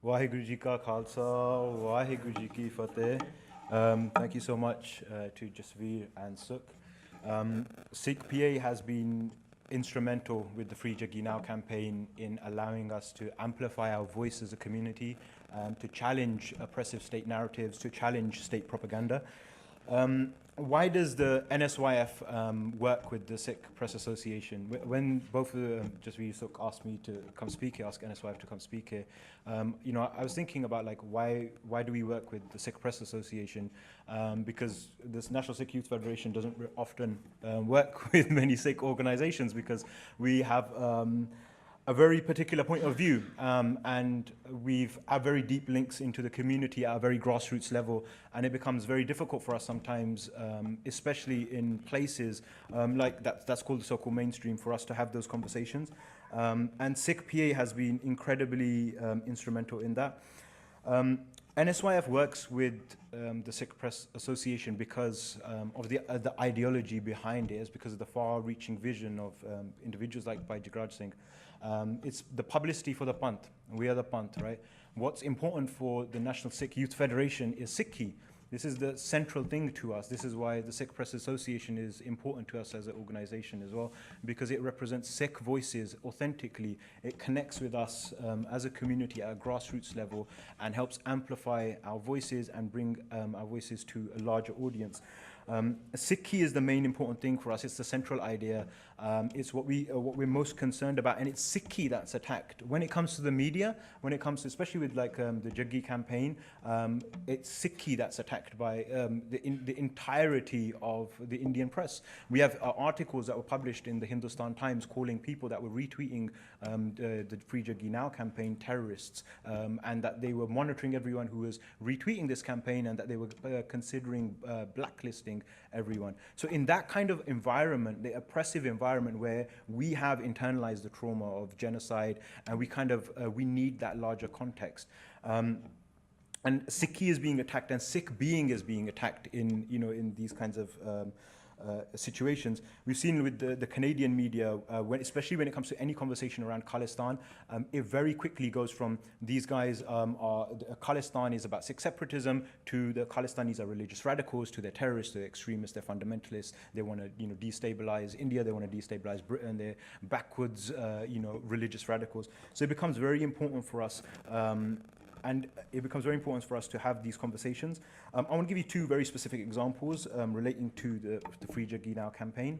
Waheguru Ji Ka Khalsa, Waheguru Ji Ki Fateh. Thank you so much to Jasveer and Sukh. Sikh PA has been instrumental with the Free Jaggi Now campaign in allowing us to amplify our voice as a community, to challenge oppressive state narratives, to challenge state propaganda. Why does the NSYF work with the Sikh Press Association? When both of them, Jasveer Sukh asked me to come speak here, asked NSYF to come speak here, I was thinking about like why do we work with the Sikh Press Association? Because this National Sikh Youth Federation doesn't often work with many Sikh organizations because we have a very particular point of view, and we've had very deep links into the community at a very grassroots level, and it becomes very difficult for us sometimes, especially in places like that's called the so-called mainstream, for us to have those conversations. And Sikh PA has been incredibly instrumental in that. NSYF works with the Sikh Press Association because of the ideology behind it, is because of the far-reaching vision of individuals like Bhai Jagraj Singh. It's the publicity for the Panth. We are the Panth, right? What's important for the National Sikh Youth Federation is Sikhi. This is the central thing to us. This is why the Sikh Press Association is important to us as an organization as well, because it represents Sikh voices authentically. It connects with us as a community at a grassroots level and helps amplify our voices and bring our voices to a larger audience. Sikhi is the main important thing for us. It's the central idea. It's what we're most concerned about, and it's Sikhi that's attacked. When it comes to the media, when it comes to, especially with like the Jaggi campaign, it's Sikhi that's attacked by the entirety of the Indian press. We have articles that were published in the Hindustan Times calling people that were retweeting the Free Jaggi Now campaign terrorists, and that they were monitoring everyone who was retweeting this campaign, and that they were considering blacklisting everyone. So in that kind of environment, the oppressive environment where we have internalized the trauma of genocide, and we kind of we need that larger context. And Sikhi is being attacked, and Sikh being is being attacked in in these kinds of situations. We've seen with the Canadian media, especially when it comes to any conversation around Khalistan, it very quickly goes from these guys Khalistan is about Sikh separatism, to the Khalistanis are religious radicals, to they're terrorists, they're extremists, they're fundamentalists, they want to destabilize India, they want to destabilize Britain, they're backwards religious radicals. So it becomes very important for us and it becomes very important for us to have these conversations. I want to give you two very specific examples relating to the Free Jaggi Now campaign.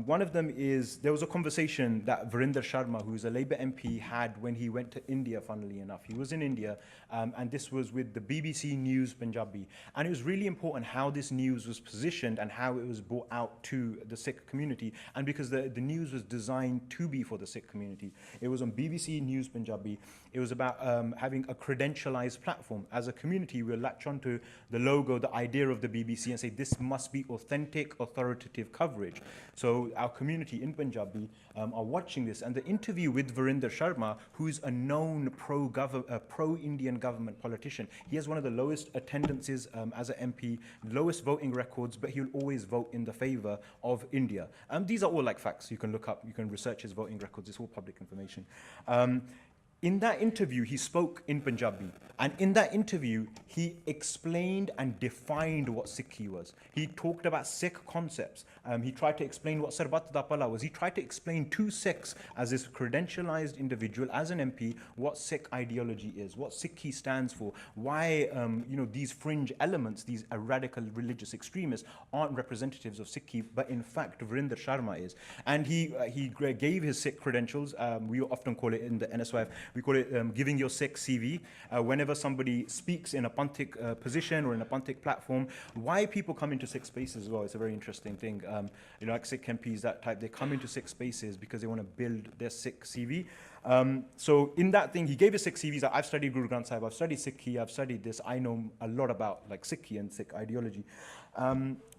One of them is, there was a conversation that Virender Sharma, who's a Labour MP, had when he went to India, funnily enough. He was in India, and this was with the BBC News Punjabi. And it was really important how this news was positioned and how it was brought out to the Sikh community. And because the news was designed to be for the Sikh community. It was on BBC News Punjabi. It was about having a credentialized platform. As a community, we'll latch onto the logo, the idea of the BBC, and say this must be authentic, authoritative coverage. So our community in Punjabi are watching this, and the interview with Virender Sharma, who's a known pro-Indian government politician. He has one of the lowest attendances as an MP, lowest voting records, but he'll always vote in the favor of India. These are all like facts. You can look up, you can research his voting records. It's all public information. In that interview, he spoke in Punjabi, and in that interview, he explained and defined what Sikhi was. He talked about Sikh concepts. He tried to explain what Sarbat da Pala was. He tried to explain to Sikhs, as this credentialized individual, as an MP, what Sikh ideology is, what Sikhi stands for, why these fringe elements, these radical religious extremists, aren't representatives of Sikhi, but in fact, Virender Sharma is. And he gave his Sikh credentials. We often call it in the NSYF, we call it giving your Sikh CV. Whenever somebody speaks in a Panthic position or in a Panthic platform, why people come into Sikh spaces as well, it's a very interesting thing. Like Sikh MPs, that type, they come into Sikh spaces because they want to build their Sikh CV. So in that thing, he gave his Sikh CVs. I've studied Guru Granth Sahib, I've studied Sikhi, I've studied this. I know a lot about like Sikhi and Sikh ideology.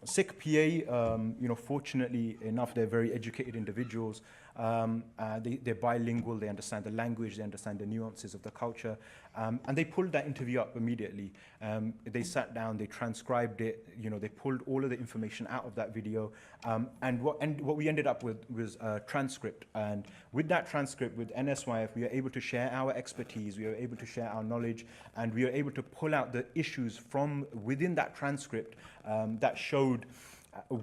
Sikh PA, fortunately enough, they're very educated individuals. They're bilingual, they understand the language, they understand the nuances of the culture. And they pulled that interview up immediately. They sat down, they transcribed it, they pulled all of the information out of that video. And what we ended up with was a transcript. And with that transcript, with NSYF, we were able to share our expertise, we were able to share our knowledge, and we were able to pull out the issues from within that transcript that showed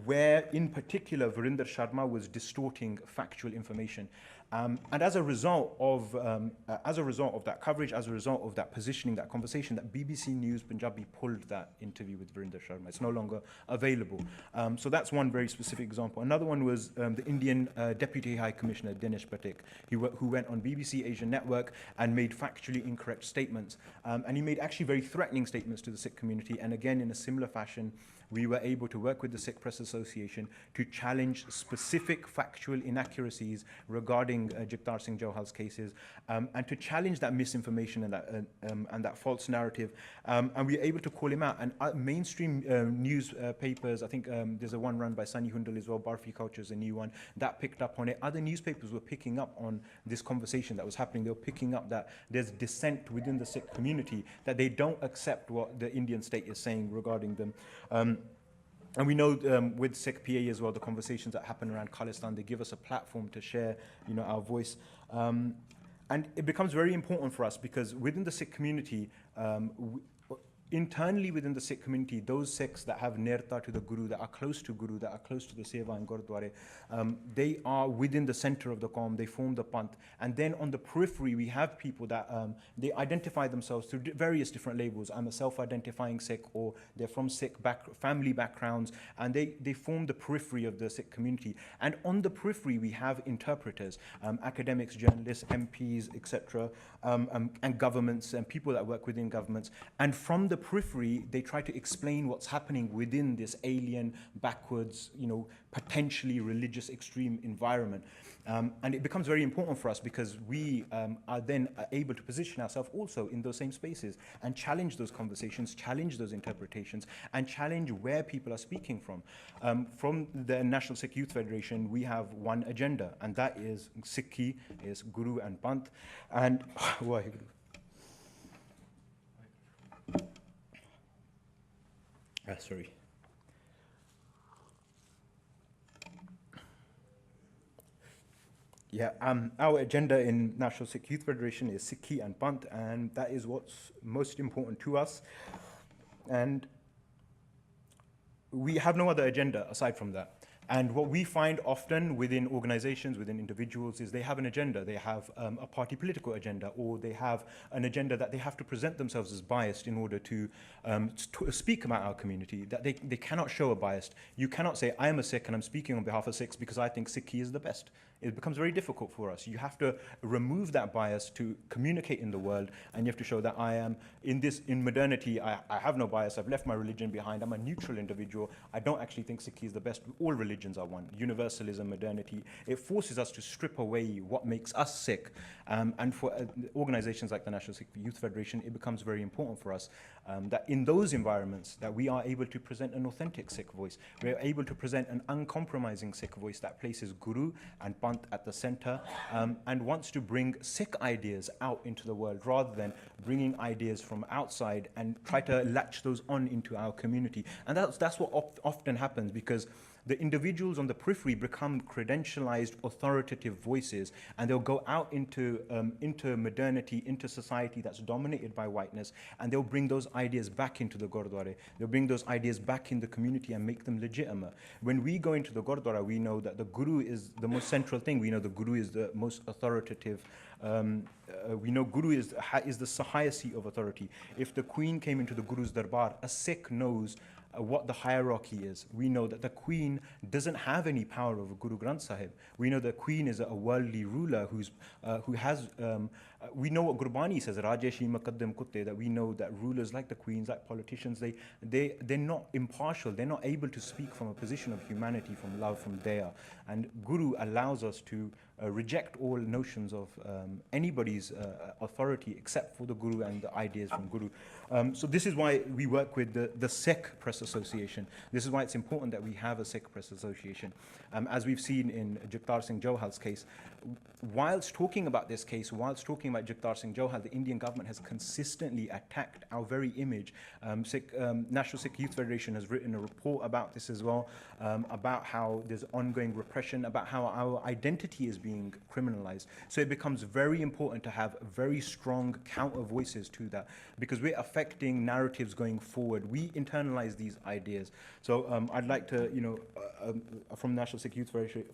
where, in particular, Verinder Sharma was distorting factual information. And as a result of that coverage, as a result of that positioning, that conversation, that BBC News Punjabi pulled that interview with Verinder Sharma. It's no longer available. So that's one very specific example. Another one was the Indian Deputy High Commissioner, Dinesh Patek, who went on BBC Asia Network and made factually incorrect statements. And he made actually very threatening statements to the Sikh community. And again, in a similar fashion, we were able to work with the Sikh Press Association to challenge specific factual inaccuracies regarding Jagtar Singh Johal's cases, and to challenge that misinformation and that false narrative. And we were able to call him out. And mainstream newspapers, I think there's a one run by Sunny Hundal as well, Barfi Culture is a new one, that picked up on it. Other newspapers were picking up on this conversation that was happening. They were picking up that there's dissent within the Sikh community, that they don't accept what the Indian state is saying regarding them. And we know with Sikh PA as well, the conversations that happen around Khalistan, they give us a platform to share, our voice. And it becomes very important for us because within the Sikh community, internally within the Sikh community, those Sikhs that have nirta to the Guru, that are close to Guru, that are close to the Seva and Gurdwara, they are within the center of the Qawm, they form the Panth. And then on the periphery, we have people that they identify themselves through various different labels. I'm a self-identifying Sikh, or they're from Sikh family backgrounds, and they form the periphery of the Sikh community. And on the periphery, we have interpreters, academics, journalists, MPs, etc., and governments and people that work within governments. And from the periphery, they try to explain what's happening within this alien, backwards, potentially religious extreme environment. And it becomes very important for us because we are then able to position ourselves also in those same spaces and challenge those conversations, challenge those interpretations, and challenge where people are speaking from. From the National Sikh Youth Federation, we have one agenda, and that is Sikhi, is Guru and Panth. And sorry. Yeah, our agenda in National Sikh Youth Federation is Sikhi and Panth, and that is what's most important to us. And we have no other agenda aside from that. And what we find often within organizations, within individuals, is they have an agenda. They have a party political agenda, or they have an agenda that they have to present themselves as biased in order to speak about our community, that they cannot show a bias. You cannot say, I am a Sikh and I'm speaking on behalf of Sikhs because I think Sikhi is the best. It becomes very difficult for us. You have to remove that bias to communicate in the world, and you have to show that I am, in modernity, I have no bias, I've left my religion behind, I'm a neutral individual, I don't actually think Sikhi is the best. All religions are one. Universalism, modernity, it forces us to strip away what makes us Sikh. And for organizations like the National Sikh Youth Federation, it becomes very important for us that in those environments that we are able to present an authentic Sikh voice. We're able to present an uncompromising Sikh voice that places Guru and Panth at the center, and wants to bring Sikh ideas out into the world rather than bringing ideas from outside and try to latch those on into our community. And that's what often happens, because the individuals on the periphery become credentialized, authoritative voices, and they'll go out into modernity, into society that's dominated by whiteness, and they'll bring those ideas back into the Gurdwara. They'll bring those ideas back in the community and make them legitimate. When we go into the Gurdwara, we know that the Guru is the most central thing. We know the Guru is the most authoritative. We know Guru is the highest seat of authority. If the Queen came into the Guru's Darbar, a Sikh knows what the hierarchy is. We know that the Queen doesn't have any power over Guru Granth Sahib. We know the Queen is a worldly ruler who has. We know what Gurbani says, Rajeshi Maqaddam Kutte, that we know that rulers like the Queens, like politicians, they're not impartial. They're not able to speak from a position of humanity, from love, from daya. And Guru allows us to reject all notions of anybody's authority except for the Guru and the ideas from Guru. So this is why we work with the Sikh Press Association. This is why it's important that we have a Sikh Press Association. As we've seen in Jagtar Singh Johhal's case, whilst talking about this case, whilst talking about Jagtar Singh Johal, the Indian government has consistently attacked our very image. National Sikh Youth Federation has written a report about this as well, about how there's ongoing repression, about how our identity is being criminalized. So it becomes very important to have very strong counter voices to that, because we're affecting narratives going forward. We internalize these ideas. So I'd like to, from National Sikh Youth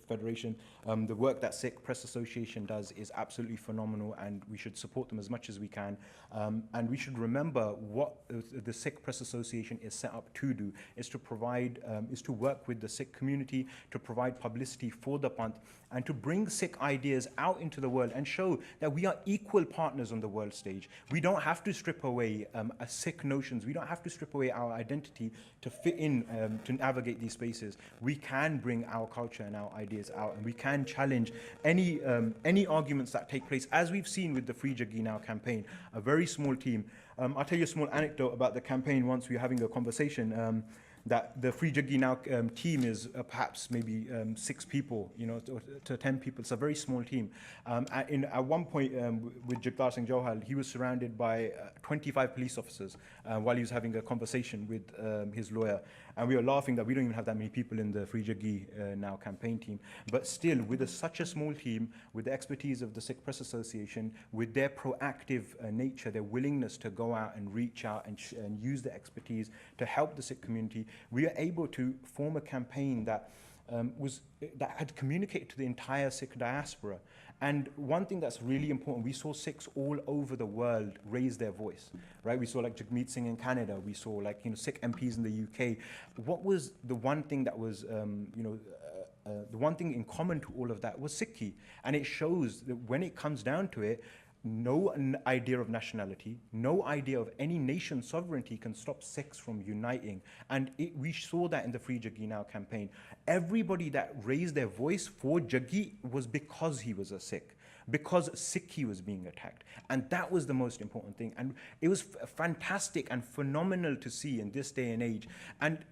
Federation, the work that Sikh Press Association does is absolutely phenomenal, and we should support them as much as we can. And we should remember what the Sikh Press Association is set up to do, is to provide, is to work with the Sikh community, to provide publicity for the Panth, and to bring Sikh ideas out into the world and show that we are equal partners on the world stage. We don't have to strip away Sikh notions. We don't have to strip away our identity to fit in, to navigate these spaces. We can bring our culture and our ideas out, and we can challenge any arguments that take place, as we've seen with the Free Jaggi Now campaign, a very small team. I'll tell you a small anecdote about the campaign once we were having a conversation. That the Free Jaggi Now team is perhaps maybe 6 people, to 10 people. It's a very small team. At one point with Jagtar Singh Johal, he was surrounded by 25 police officers while he was having a conversation with his lawyer. And we were laughing that we don't even have that many people in the Free Jaggi Now campaign team. But still, with such a small team, with the expertise of the Sikh Press Association, with their proactive nature, their willingness to go out and reach out and use the expertise to help the Sikh community, we are able to form a campaign that that had communicated to the entire Sikh diaspora. And one thing that's really important, we saw Sikhs all over the world raise their voice, right? We saw like Jagmeet Singh in Canada, we saw like Sikh MPs in the UK. What was the one thing that was the one thing in common to all of that was Sikhi, and it shows that when it comes down to it, no idea of nationality, no idea of any nation's sovereignty can stop Sikhs from uniting. And we saw that in the Free Jaggi Now campaign. Everybody that raised their voice for Jaggi was because he was a Sikh, because Sikhi was being attacked. And that was the most important thing. And it was fantastic and phenomenal to see in this day and age. And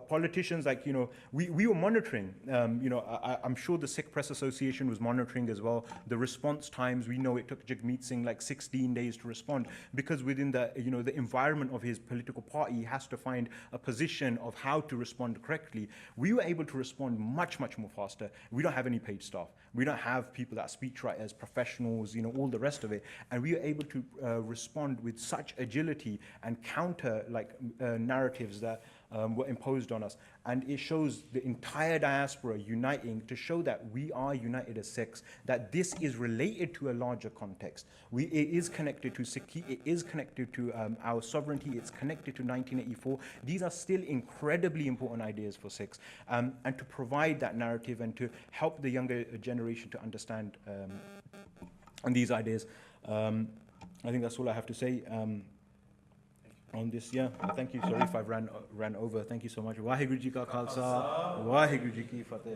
politicians, like, we were monitoring, I'm sure the Sikh Press Association was monitoring as well. The response times, we know it took Jagmeet Singh like 16 days to respond, because within the, the environment of his political party, he has to find a position of how to respond correctly. We were able to respond much, much more faster. We don't have any paid staff. We don't have people that speechwriters, professionals, all the rest of it. And we are able to respond with such agility and counter narratives that were imposed on us. And it shows the entire diaspora uniting to show that we are united as Sikhs, that this is related to a larger context. It is connected to Sikhi, it is connected to our sovereignty, it's connected to 1984. These are still incredibly important ideas for Sikhs. And to provide that narrative and to help the younger generation to understand on these ideas. I think that's all I have to say. On this, thank you. Sorry if I've ran over. Thank you so much. Waheguru Ji Ka Khalsa, Waheguru Ji Ki Fateh.